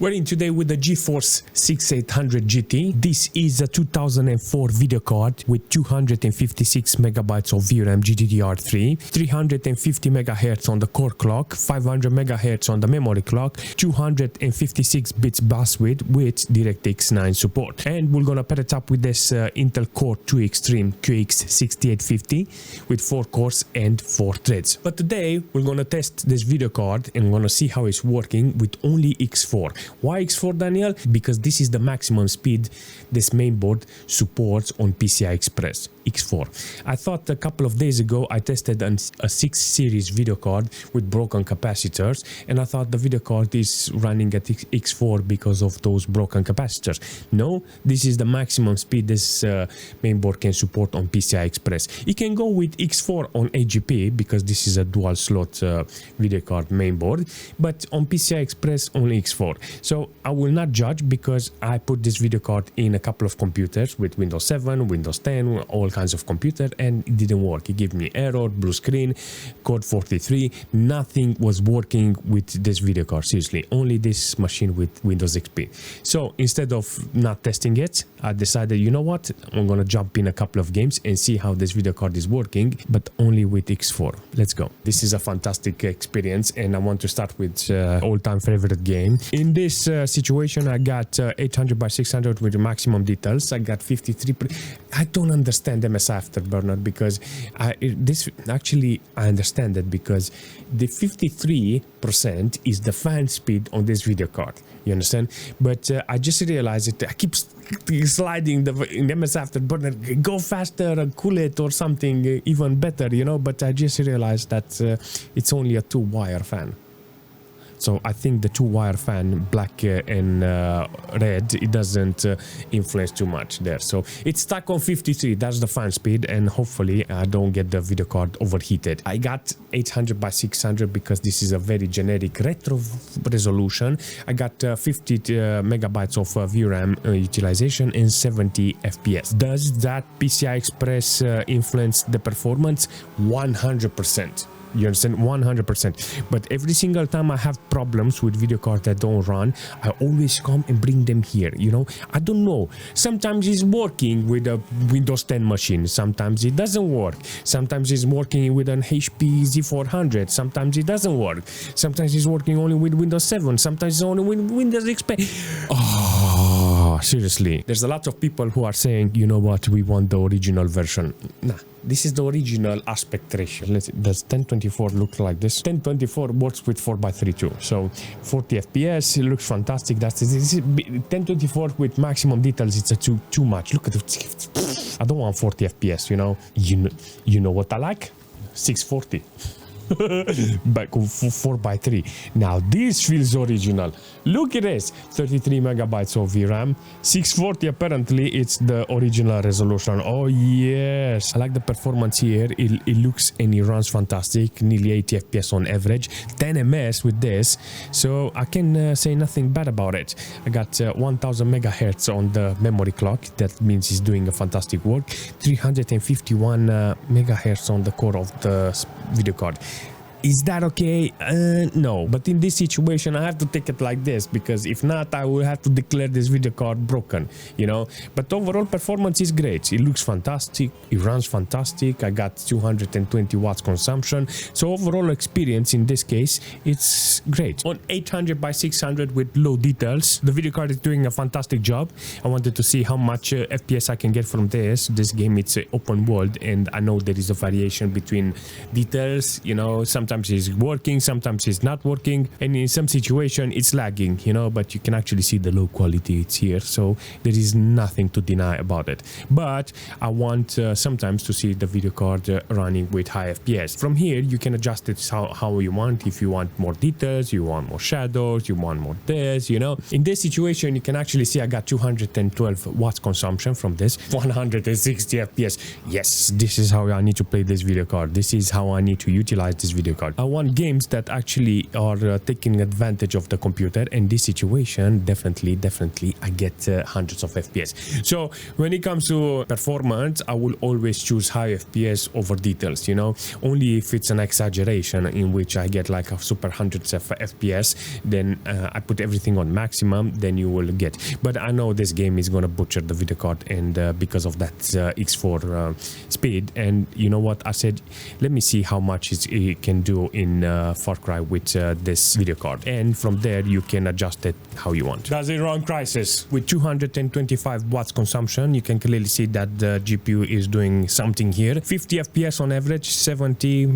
We're in today with the Geforce 6800 GT. This is a 2004 video card with 256 megabytes of VRAM GDDR3, 350 megahertz on the core clock, 500 megahertz on the memory clock, 256 bits bus width with DirectX 9 support. And we're gonna pair it up with this Intel Core 2 Extreme QX6850 with 4 cores and 4 threads. But today we're gonna test this video card and we're gonna see how it's working with only X4. Why X4, Daniel? Because this is the maximum speed this mainboard supports on PCI Express. X4. I thought a couple of days ago I tested a 6 series video card with broken capacitors, and I thought the video card is running at X4 because of those broken capacitors. No, this is the maximum speed this mainboard can support on PCI Express. It can go with X4 on AGP because this is a dual slot video card mainboard, but on PCI Express only X4. So I will not judge because I put this video card in a couple of computers with Windows 7, Windows 10, all kinds of computer, and it didn't work. It gave me error, blue screen, code 43. Nothing was working with this video card, seriously. Only this machine with Windows XP. So instead of not testing it, I decided, you know what, I'm gonna jump in a couple of games and see how this video card is working, but only with X4. Let's go. This is a fantastic experience, and I want to start with all-time favorite game. In this situation, I got 800 by 600 with the maximum details. I got 53. I don't understand MSI Afterburner because I understand it because the 53% is the fan speed on this video card. You understand? But I just realized that I keep sliding in the MSI Afterburner, go faster, cool it or something even better, you know. But I just realized that it's only a 2-wire fan. So I think the 2-wire fan, black and red, it doesn't influence too much there. So it's stuck on 53, that's the fan speed, and hopefully I don't get the video card overheated. I got 800 by 600 because this is a very generic retro resolution. I got 50 megabytes of VRAM utilization and 70 FPS. Does that PCI Express influence the performance? 100%. You understand? 100%. But every single time I have problems with video cards that don't run, I always come and bring them here, you know. I don't know, sometimes it's working with a Windows 10 machine, sometimes it doesn't work, sometimes it's working with an HP Z400, sometimes it doesn't work, sometimes it's working only with Windows 7, sometimes it's only with Windows XP. Oh, seriously, there's a lot of people who are saying, you know what, we want the original version. Nah, this is the original aspect ratio. Does 1024 look like this? 1024 works with 4:3 too. So 40 FPS, it looks fantastic. That's 1024 with maximum details. It's too much. Look at it. I don't want 40 FPS. You know. You know what I like? 640. Back 4:3. Now this feels original. Look at this, 33 megabytes of VRAM, 640. Apparently it's the original resolution. Oh yes, I like the performance here. It looks and it runs fantastic, nearly 80 FPS on average, 10 ms with this, so I can say nothing bad about it. I got 1000 megahertz on the memory clock. That means it's doing a fantastic work. 351 megahertz on the core of the video card. Is that okay? No, but in this situation I have to take it like this, because if not I will have to declare this video card broken, you know. But overall performance is great. It looks fantastic, it runs fantastic. I got 220 watts consumption, so overall experience in this case it's great. On 800 by 600 with low details, the video card is doing a fantastic job. I wanted to see how much FPS I can get from this. This game, it's open world, and I know there is a variation between details, you know. Sometimes it's working, sometimes it's not working, and in some situation it's lagging, you know, but you can actually see the low quality it's here, so there is nothing to deny about it. But I want sometimes to see the video card running with high FPS. From here you can adjust it how you want. If you want more details, you want more shadows, you want more this, you know. In this situation you can actually see I got 212 watts consumption from this, 160 FPS. Yes, this is how I need to play this video card. This is how I need to utilize this video card. card. I want games that actually are taking advantage of the computer. In this situation, definitely I get hundreds of FPS. So when it comes to performance, I will always choose high FPS over details, you know. Only if it's an exaggeration in which I get like a super hundreds of FPS, then I put everything on maximum, then you will get. But I know this game is gonna butcher the video card, and because of that X4 speed. And you know what, I said, let me see how much it can do in Far Cry with this video card, and from there you can adjust it how you want. Does it run CRYSIS? With 225 watts consumption, you can clearly see that the GPU is doing something here. 50 FPS on average, 70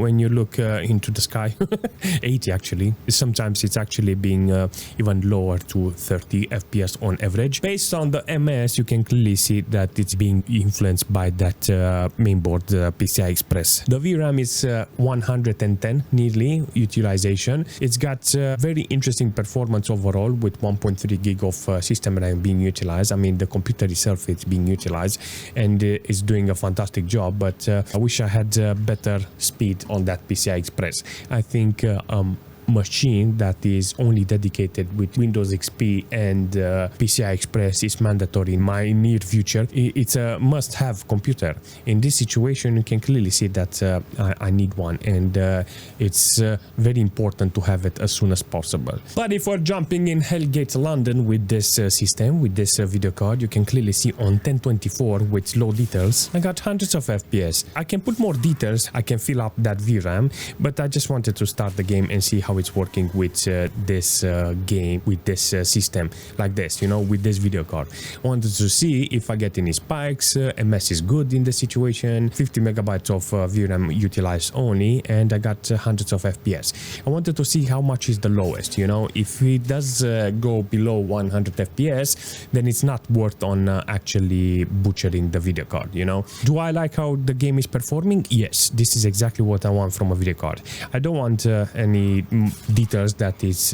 when you look into the sky. 80 actually. Sometimes it's actually being even lower to 30 FPS on average. Based on the MS, you can clearly see that it's being influenced by that mainboard PCI Express. The VRAM is 110 nearly utilization. It's got very interesting performance overall with 1.3 gig of system RAM being utilized. I mean, the computer itself is being utilized and is doing a fantastic job, but I wish I had better speed on that PCI Express. I think machine that is only dedicated with Windows XP and PCI Express is mandatory in my near future. It's a must-have computer. In this situation, you can clearly see that I need one, and it's very important to have it as soon as possible. But if we're jumping in HELLGATE London with this system, with this video card, you can clearly see on 1024 with low details, I got hundreds of FPS. I can put more details, I can fill up that VRAM, but I just wanted to start the game and see how it's working with this game, with this system like this, you know, with this video card. I wanted to see if I get any spikes. MS is good in the situation, 50 megabytes of VRAM utilized only, and I got hundreds of FPS. I wanted to see how much is the lowest, you know. If it does go below 100 FPS, then it's not worth on actually butchering the video card, you know. Do I like how the game is performing? Yes, this is exactly what I want from a video card. I don't want any details that is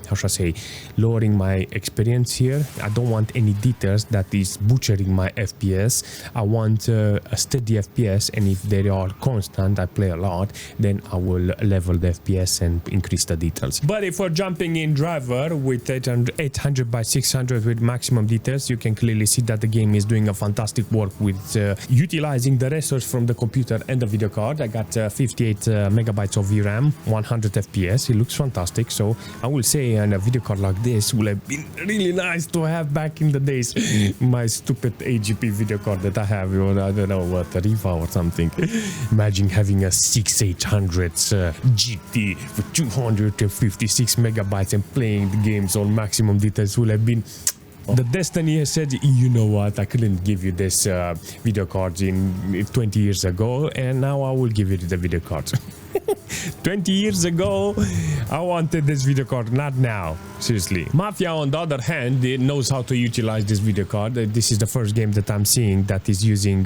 how should I say, lowering my experience here. I don't want any details that is butchering my FPS. I want a steady FPS, and if they are constant, I play a lot, then I will level the FPS and increase the details. But if we're jumping in driver with 800 by 600 with maximum details, you can clearly see that the game is doing a fantastic work with utilizing the resource from the computer and the video card. I got 58 megabytes of VRAM, 100 FPS. It looks fantastic. So I will say, and a video card like this would have been really nice to have back in the days. My stupid AGP video card that I have, or I don't know what, a Riva or something. Imagine having a 6800 GT with 256 megabytes and playing the games on maximum details. Would have been the destiny has said, you know what, I couldn't give you this video card in 20 years ago, and now I will give you the video card. 20 years ago, I wanted this video card, not now. Seriously. Mafia, on the other hand, it knows how to utilize this video card. This is the first game that I'm seeing that is using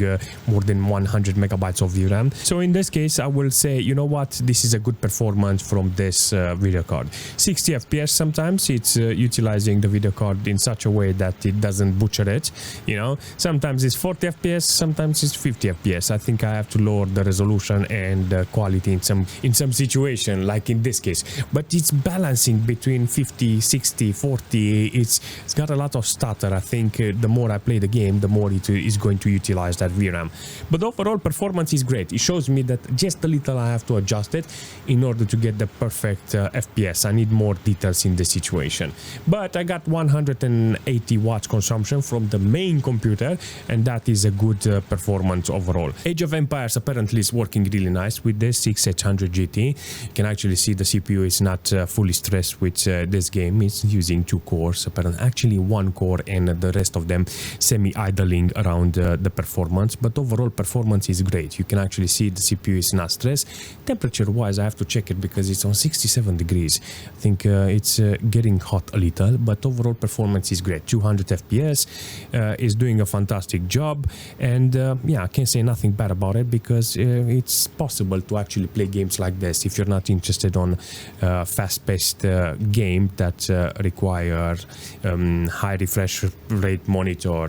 more than 100 megabytes of VRAM. So in this case, I will say, you know what, this is a good performance from this video card. 60 FPS sometimes, it's utilizing the video card in such a way that it doesn't butcher it. You know, sometimes it's 40 FPS, sometimes it's 50 FPS. I think I have to lower the resolution and quality in some situation, like in this case. But it's balancing between 50, 60, 40. It's got a lot of stutter. I think the more I play the game, the more it is going to utilize that VRAM. But overall performance is great. It shows me that just a little I have to adjust it in order to get the perfect FPS. I need more details in the situation. But I got 180 watts consumption from the main computer, and that is a good performance overall. Age of Empires apparently is working really nice with this 6800 GT. You can actually see the CPU is not fully stressed with this game. It's using 2 cores, apparently actually 1 core, and the rest of them semi-idling around the performance. But overall performance is great. You can actually see the CPU is not stressed. Temperature wise, I have to check it because it's on 67 degrees. I think it's getting hot a little, but overall performance is great. 200 FPS, is doing a fantastic job, and yeah, I can't say nothing bad about it because it's possible to actually play games like this. If you're not interested on fast-paced game that require high refresh rate monitor,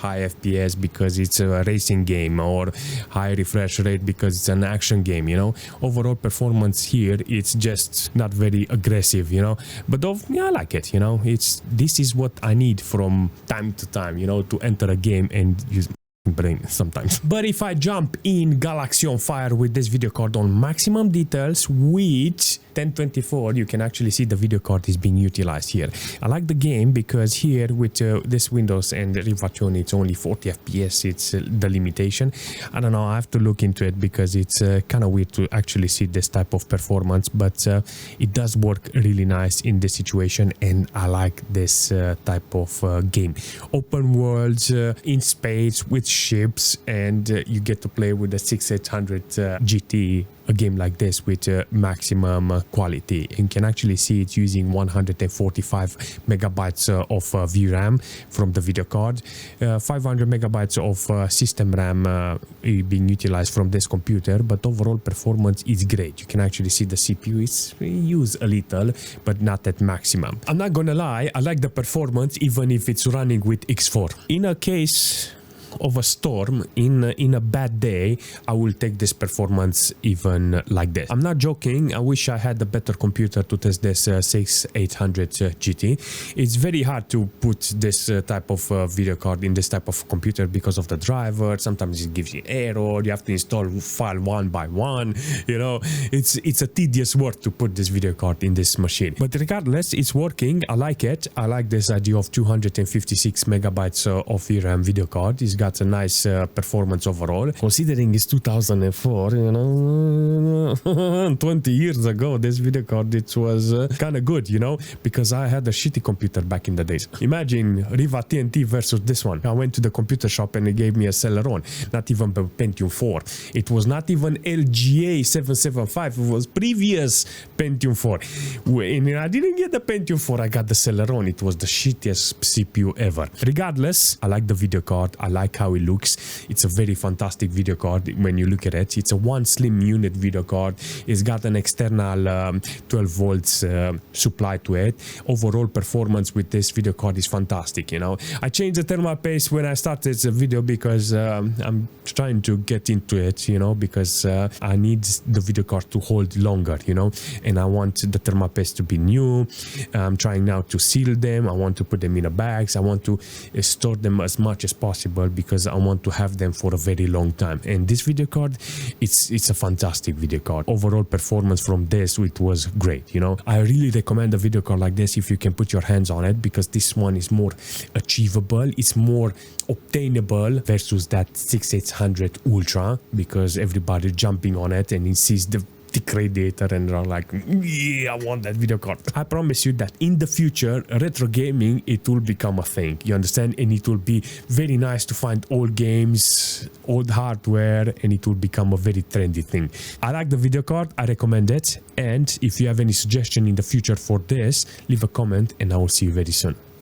high FPS because it's a racing game, or high refresh rate because it's an action game, you know, overall performance here, it's just not very aggressive, you know, but yeah, I like it, you know. This is what I need from time to time, you know, to enter a game and use brain sometimes. But if I jump in Galaxy on Fire with this video card on maximum details with 1024, you can actually see the video card is being utilized here. I like the game because here with this Windows and Rivation, it's only 40 FPS. It's the limitation. I don't know, I have to look into it because it's kind of weird to actually see this type of performance, but it does work really nice in this situation, and I like this type of game. Open worlds in space with ships, and you get to play with the 6800 GT, a game like this with maximum quality. You can actually see it using 145 megabytes of VRAM from the video card, 500 megabytes of system RAM being utilized from this computer, but overall performance is great. You can actually see the CPU is used a little, but not at maximum. I'm not gonna lie, I like the performance even if it's running with X4. In a case of a storm, in a bad day, I will take this performance even like this. I'm not joking. I wish I had a better computer to test this 6800 GT. It's very hard to put this type of video card in this type of computer because of the driver. Sometimes it gives you error. You have to install file one by one. You know, it's a tedious work to put this video card in this machine. But regardless, it's working. I like it. I like this idea of 256 megabytes of VRAM video card. It's got a nice performance overall, considering it's 2004, you know. 20 years ago this video card, it was kind of good, you know, because I had a shitty computer back in the days. Imagine Riva TNT versus this one. I went to the computer shop and they gave me a Celeron, not even a Pentium 4. It was not even LGA 775, it was previous Pentium 4. And I didn't get the Pentium 4, I got the Celeron. It was the shittiest CPU ever. Regardless, I like the video card. I like how it looks. It's a very fantastic video card when you look at it. It's a one slim unit video card. It's got an external 12 volts supply to it. Overall performance with this video card is fantastic, you know. I changed the thermal paste when I started the video because I'm trying to get into it, you know, because I need the video card to hold longer, you know, and I want the thermal paste to be new. I'm trying now to seal them. I want to put them in a bags. I want to store them as much as possible because I want to have them for a very long time. And this video card, it's a fantastic video card. Overall performance from this, it was great, you know. I really recommend a video card like this if you can put your hands on it, because this one is more achievable, it's more obtainable versus that 6800 Ultra, because everybody jumping on it and it sees the radiator and are like, yeah, I want that video card. I promise you that in the future, retro gaming, it will become a thing, you understand, and it will be very nice to find old games, old hardware, and it will become a very trendy thing. I like the video card, I recommend it, and if you have any suggestion in the future for this, leave a comment and I will see you very soon.